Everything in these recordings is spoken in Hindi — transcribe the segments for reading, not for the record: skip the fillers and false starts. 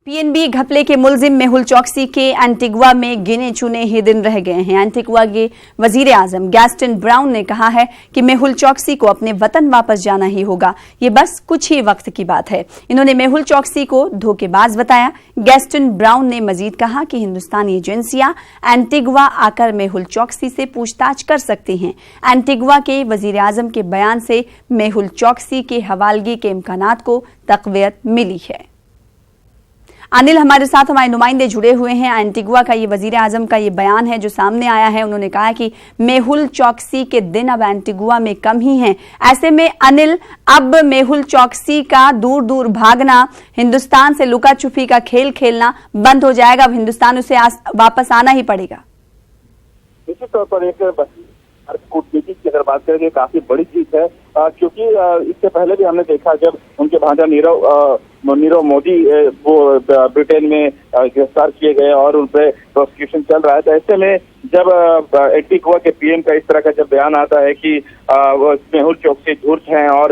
पीएनबी घपले के मुलजिम मेहुल चौकसी के एंटीगुआ में गिने चुने ही दिन रह गए हैं। एंटीगुआ के वजीर आजम गैस्टन ब्राउन ने कहा है कि मेहुल चौकसी को अपने वतन वापस जाना ही होगा। ये बस कुछ ही वक्त की बात है। इन्होंने मेहुल चौकसी को धोखेबाज बताया। गैस्टन ब्राउन ने मजीद कहा कि हिंदुस्तानी एजेंसियां एंटीगुआ आकर मेहुल चौकसी से पूछताछ कर सकती हैं। एंटीगुआ के वजीर आजम के बयान से मेहुल चौकसी के हवालगी के इम्कानात को तक़वियत मिली है। अनिल हमारे साथ हमारे नुमाइंदे जुड़े हुए हैं। एंटीगुआ का ये वजीर आजम का ये बयान है जो सामने आया है। उन्होंने कहा कि मेहुल चौकसी के दिन अब एंटीगुआ में कम ही हैं। ऐसे में अनिल, अब मेहुल चौकसी का दूर दूर भागना, हिंदुस्तान से लुका छुपी का खेल खेलना बंद हो जाएगा। अब हिंदुस्तान उसे वापस आना ही पड़ेगा। निश्चित तौर पर एक कूटनीति की अगर बात करें काफी बड़ी चीज है, क्योंकि इससे पहले भी हमने देखा जब उनके भांजा नीरव मोदी वो ब्रिटेन में गिरफ्तार किए गए और उन पर प्रोसिक्यूशन चल रहा है। तो ऐसे में जब एंटीगुआ के पीएम का इस तरह का जब बयान आता है कि वो मेहुल चौकसी धूर्त हैं और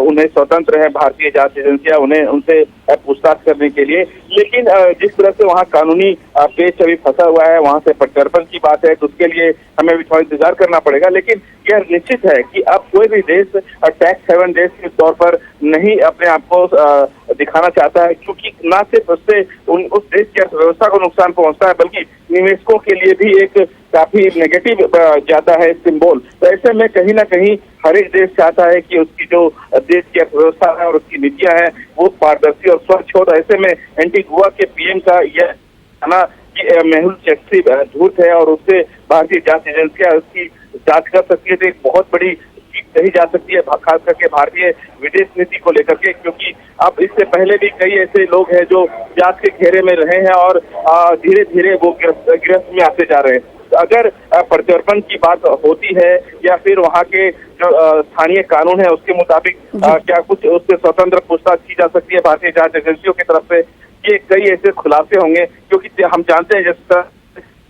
उन्हें स्वतंत्र है भारतीय जांच एजेंसियां उन्हें उनसे पूछताछ करने के लिए, लेकिन जिस तरह से वहाँ कानूनी पेच अभी फंसा हुआ है, वहाँ से प्रत्यर्पण की बात है, तो उसके लिए हमें भी थोड़ा इंतजार करना पड़ेगा। लेकिन यह निश्चित है कि अब कोई भी देश टैक्स हेवन देश के तौर पर नहीं अपने आप को दिखाना चाहता है, क्योंकि न सिर्फ उससे उस देश की अर्थव्यवस्था को नुकसान पहुंचता है बल्कि निवेशकों के लिए भी एक काफी नेगेटिव जाता है सिंबल। तो ऐसे में कहीं ना कहीं हर एक देश चाहता है कि उसकी जो देश की अर्थव्यवस्था है और उसकी नीतियां हैं वो पारदर्शी और स्वच्छ हो। तो ऐसे में एंटीगुआ के पीएम का यह कहना कि मेहुल चौकसी धूर्त है और उससे भारतीय जांच एजेंसियां उसकी जांच कर सकती है, तो एक बहुत बड़ी जीत कही जा सकती है, खास करके भारतीय विदेश नीति को लेकर के, क्योंकि अब इससे पहले भी कई ऐसे लोग हैं जो जांच के घेरे में रहे हैं और धीरे धीरे वो गिरफ्त में आते जा रहे हैं। तो अगर प्रत्यर्पण की बात होती है या फिर वहाँ के जो स्थानीय कानून है उसके मुताबिक क्या कुछ उससे स्वतंत्र पूछताछ की जा सकती है भारतीय जांच एजेंसियों की तरफ से, ये कई ऐसे खुलासे होंगे। क्योंकि हम जानते हैं जिस तरह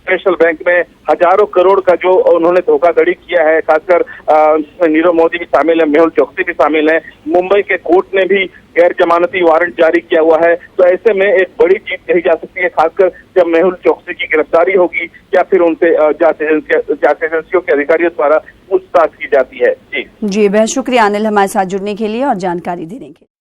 नेशनल बैंक में हजारों करोड़ का जो उन्होंने धोखाधड़ी किया है, खासकर नीरव मोदी भी शामिल है, मेहुल चौकसी भी शामिल है, मुंबई के कोर्ट ने भी गैर जमानती वारंट जारी किया हुआ है। तो ऐसे में एक बड़ी जीत कही जा सकती है, खासकर जब मेहुल चौकसी की गिरफ्तारी होगी या फिर उनसे जांच एजेंसियों के अधिकारियों द्वारा पूछताछ की जाती है। जी बहुत शुक्रिया अनिल हमारे साथ जुड़ने के लिए और जानकारी देने के लिए।